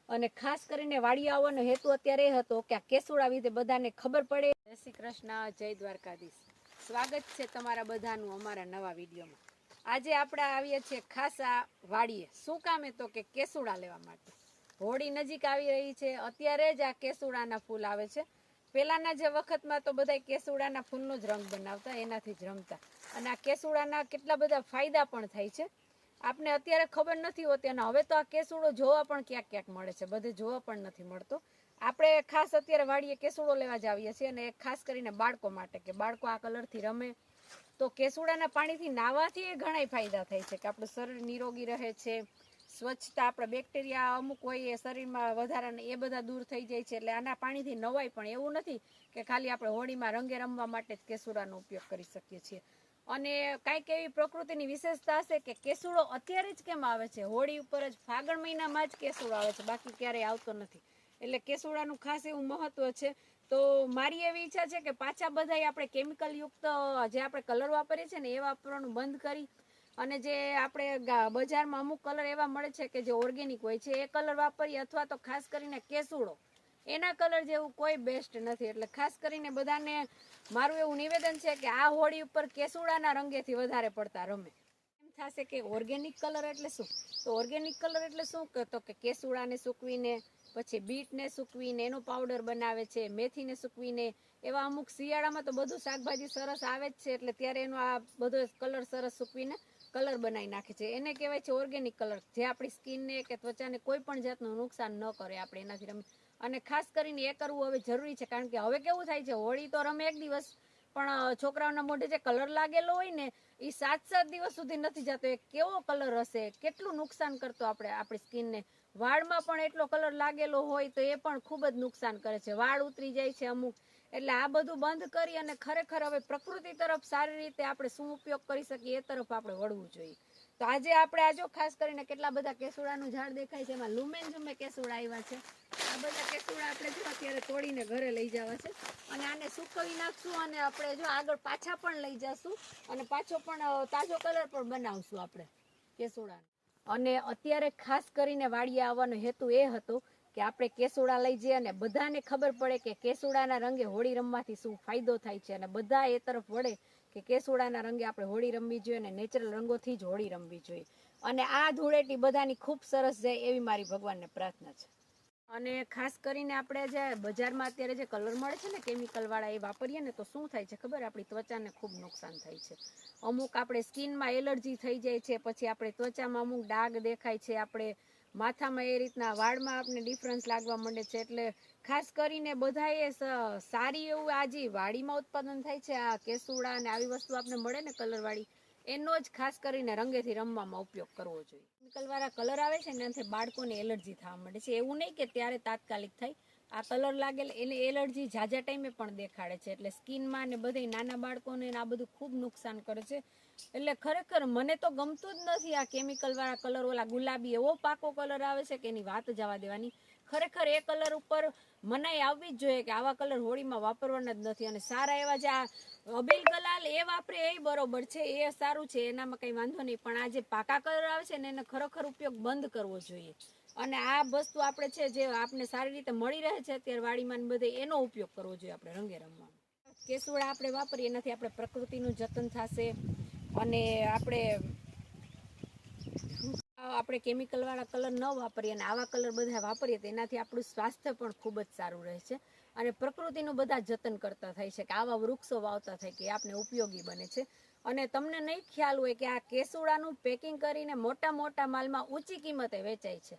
અને ખાસ કરીને વાડી આવવાનો હેતુ અત્યારે એ હતો કે આ કેસુડા વિશે બધાને ખબર પડે. જય શ્રી કૃષ્ણ, જય દ્વારકાધીશ. સ્વાગત છે તમારા બધાનું અમારા નવા વિડીયોમાં. આજે આપણે આવીએ છીએ ખાસ આ વાડીએ. શું કામે તો કે કેસુડા લેવા માટે. હોળી નજીક આવી રહી છે, અત્યારે જ આ કેસુડાના ફૂલ આવે છે. પહેલાના જે વખતમાં તો બધા કેસુડાના ફૂલનો જ રંગ બનાવતા, એનાથી જ રમતા. અને આ કેસુડાના કેટલા બધા ફાયદા પણ થાય છે, આપને અત્યારે ખબર નથી હોતી. અને હવે તો આ કેસુડો જોવા પણ ક્યાંક ક્યાંક મળે છે, બધે જોવા પણ નથી મળતો. આપણે ખાસ અત્યારે વાડીએ કેસુડો લેવા જ આવીએ છીએ, અને ખાસ કરીને બાળકો માટે, કે બાળકો આ કલરથી રમે. તો કેસુડાના પાણીથી નાહવાથી એ ઘણા ફાયદા થાય છે, કે આપણું શરીર નિરોગી રહે છે, સ્વચ્છતા, આપણા બેક્ટેરિયા અમુક હોય એ શરીરમાં વધારાના એ બધા દૂર થઈ જાય છે. એટલે આના પાણીથી નવાય પણ એવું નથી કે ખાલી આપણે હોળીમાં રંગે રમવા માટે જ કેસુડાનો ઉપયોગ કરી શકીએ છીએ. અને કાંઈક એવી પ્રકૃતિની વિશેષતા હશે કે કેસુડો અત્યારે જ કેમ આવે છે, હોળી ઉપર જ ફાગણ મહિનામાં જ કેસુડો આવે છે, બાકી ક્યારેય આવતો નથી. એટલે કેસુડાનું ખાસ એવું મહત્વ છે. તો મારી એવી ઈચ્છા છે કે પાછા બધાય આપણે કેમિકલ યુક્ત જે આપણે કલર વાપરીએ છીએ ને એ વાપરવાનું બંધ કરી, અને જે આપણે બજારમાં અમુક કલર એવા મળે છે કે જે ઓર્ગેનિક હોય છે એ કલર વાપરીએ, અથવા તો ખાસ કરીને કેસુડો એના કલર જેવું કોઈ બેસ્ટ નથી. એટલે ખાસ કરીને બધાને મારું એવું નિવેદન છે કે આ હોળી ઉપર કેસુડાના રંગેથી વધારે પડતા રમે. એમ થશે કે ઓર્ગેનિક કલર એટલે શું? તો ઓર્ગેનિક કલર એટલે શું, તો કે કેસુડાને સૂકવીને, પછી બીટને સૂકવીને એનો પાવડર બનાવે છે, મેથીને સૂકવીને. એવા અમુક શિયાળામાં તો બધું શાકભાજી સરસ આવે જ છે, એટલે ત્યારે એનો આ બધો કલર સરસ સૂકવીને કલર બનાવી નાખે છે. એને કહેવાય છે ઓર્ગેનિક કલર, જે આપણી સ્કિનને કે ત્વચાને કોઈ પણ જાતનું નુકસાન ન કરે, આપણે એનાથી રમીએ. અને ખાસ કરીને એ કરવું હવે જરૂરી છે, કારણ કે હવે કેવું થાય છે, હોળી તો રમે એક દિવસ, પણ છોકરાઓના મોઢે જે કલર લાગેલો હોય ને એ 7-7 દિવસ સુધી નથી જતો. એ કેવો કલર હશે, કેટલું નુકસાન કરતો આપણે આપણી સ્કિનને. વાળમાં પણ એટલો કલર લાગેલો હોય તો એ પણ ખૂબ જ નુકસાન કરે છે, વાળ ઉતરી જાય છે અમુક. એટલે આ બધું બંધ કરી અને ખરેખર હવે પ્રકૃતિ તરફ સારી રીતે આપણે શું ઉપયોગ કરી શકીએ એ તરફ આપણે વળવું જોઈએ. તો આજે આપણે આજો ખાસ કરીને કેટલા બધા કેસુડાનું ઝાડ દેખાય છે, એમાં લુમેન ઝુમે કેસુડા આવ્યા છે. આ બધા કેસુડા આપણે જો અત્યારે તોડીને ઘરે લઈ જવા છે, અને આને સૂકવી નાખશું, અને આપણે જો આગળ પાછા પણ લઈ જશું, અને પાછો પણ તાજો કલર પણ બનાવશું આપણે કેસુડાનો. અને અત્યારે ખાસ કરીને વાડીએ આવવાનો હેતુ એ હતો કે આપણે કેસુડા લઈ જઈએ અને બધાને ખબર પડે કે કેસુડાના રંગે હોળી રમવાથી શું ફાયદો થાય છે, અને બધા એ તરફ વળે કે કેસુડાના રંગે આપણે હોળી રમવી જોઈએ, અને નેચરલ રંગોથી જ હોળી રમવી જોઈએ. અને આ ધૂળેટી બધાની ખૂબ સરસ જાય એવી મારી ભગવાનને પ્રાર્થના છે. અને ખાસ કરીને આપણે જે બજારમાં અત્યારે જે કલર મળે છે ને કેમિકલ વાળા, એ વાપરીએ ને તો શું થાય છે ખબર? આપણી ત્વચાને ખૂબ નુકસાન થાય છે. અમુક આપણે સ્કિનમાં એલર્જી થઈ જાય છે, પછી આપણે ત્વચામાં અમુક ડાઘ દેખાય છે, આપણે માથામાં એ રીતના વાળમાં આપણે ડિફરન્સ લાગવા માંડે છે. એટલે ખાસ કરીને બધાએ સારી એવું આ જે વાડીમાં ઉત્પાદન થાય છે, આ કેસુડા અને આવી વસ્તુ આપણે મળે ને કલરવાળી, એનો જ ખાસ કરીને રંગેથી રમવામાં ઉપયોગ કરવો જોઈએ. કેમિકલ વાળા કલર આવે છે ને એનાથી બાળકોને એલર્જી થવા માંડે છે. એવું નહીં કે ત્યારે તાત્કાલિક થાય, આ કલર લાગેલ એને એલર્જી ઝાઝા ટાઈમે પણ દેખાડે છે. એટલે સ્કિનમાં ને બધે નાના બાળકોને આ બધું ખૂબ નુકસાન કરે છે. એટલે ખરેખર મને તો ગમતું જ નથી આ કેમિકલ વાળા કલર. ઓલા ગુલાબી એવો પાકો કલર આવે છે કે એની વાત જવા દેવાની. ખરેખર એ કલર ઉપર મનાઈ આવવી જ જોઈએ કે આવા કલર હોળીમાં વાપરવાના જ નથી. અને સારા એવા જે આ અબીલ ગલાલ એ વાપરે એ બરોબર છે, એ સારું છે, એનામાં કંઈ વાંધો નહીં. પણ આ જે પાકા કલર આવે છે ને એને ખરેખર ઉપયોગ બંધ કરવો જોઈએ. અને આ વસ્તુ આપણે છે જે આપણે સારી રીતે મળી રહે છે અત્યારે વાડીમાં બધે, એનો ઉપયોગ કરવો જોઈએ આપણે રંગે રમવામાં. કેસુડા આપણે વાપરીએ એનાથી આપણે પ્રકૃતિનું જતન થશે, અને આપણે કેમિકલ વાળા કલર ન વાપરીએ અને આવા કલર બધા વાપરીએ તો એનાથી આપણું સ્વાસ્થ્ય પણ ખૂબ જ સારું રહે છે. અને પ્રકૃતિનું બધા જતન કરતા થાય છે, કે આવા વૃક્ષો વાવતા થાય કે આપણે ઉપયોગી બને છે. અને તમને નહીં ખ્યાલ હોય કે આ કેસુડાનું પેકિંગ કરીને મોટા મોટા માલમાં ઊંચી કિંમતે વેચાય છે.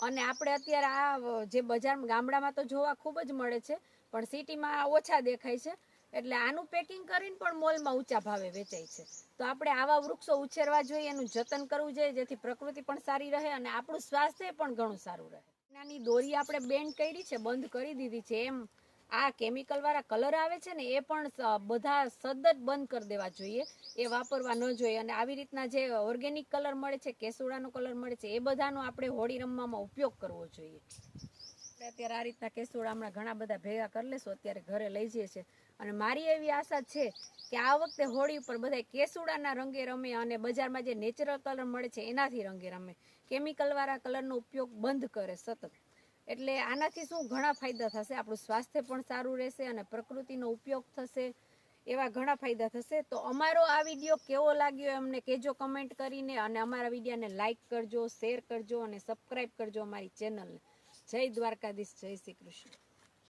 અને આપણે અત્યારે આ જે બજારમાં ગામડામાં તો જોવા ખૂબ જ મળે છે, પણ સિટીમાં ઓછા દેખાય છે. એટલે આનું પેકિંગ કરીને પણ મોલમાં ઊંચા ભાવે વેચાય છે. તો આપણે આવા વૃક્ષો ઉછેરવા જોઈએ, એનું જતન કરવું જોઈએ, જેથી પ્રકૃતિ પણ સારી રહે અને આપણું સ્વાસ્થ્ય પણ ઘણું સારું રહે. નાની દોરી આપણે બેન્ડ કરી છે, બંધ કરી દીધી છે, એમ આ કેમિકલ વાળા કલર આવે છે ને એ પણ બધા સદત બંધ કરી દેવા જોઈએ, એ વાપરવા ન જોઈએ. અને આવી રીતના જે ઓર્ગેનિક કલર મળે છે, કેસુડાનો કલર મળે છે, એ બધાનો આપણે હોળી રમવામાં ઉપયોગ કરવો જોઈએ. અત્યારે આ રીતના કેસુડા હમણાં ઘણા બધા ભેગા કરી લેશું, અત્યારે ઘરે લઈ જઈએ છીએ. અને મારી એવી આશા છે કે આ વખતે હોળી ઉપર બધા કેસુડાના રંગે રમે, અને બજારમાં જે નેચરલ કલર મળે છે એનાથી રંગે રમે, કેમિકલ વાળા કલરનો ઉપયોગ બંધ કરે સતત. એટલે આનાથી શું ઘણા ફાયદા થશે, આપણું સ્વાસ્થ્ય પણ સારું રહેશે અને પ્રકૃતિનો ઉપયોગ થશે, એવા ઘણા ફાયદા થશે. તો અમારો આ વિડીયો કેવો લાગ્યો અમને કહેજો કમેન્ટ કરીને, અને અમારા વિડીયોને લાઈક કરજો, શેર કરજો અને સબસ્ક્રાઈબ કરજો અમારી ચેનલને. જય દ્વારકાધીશ, જય શ્રી કૃષ્ણ.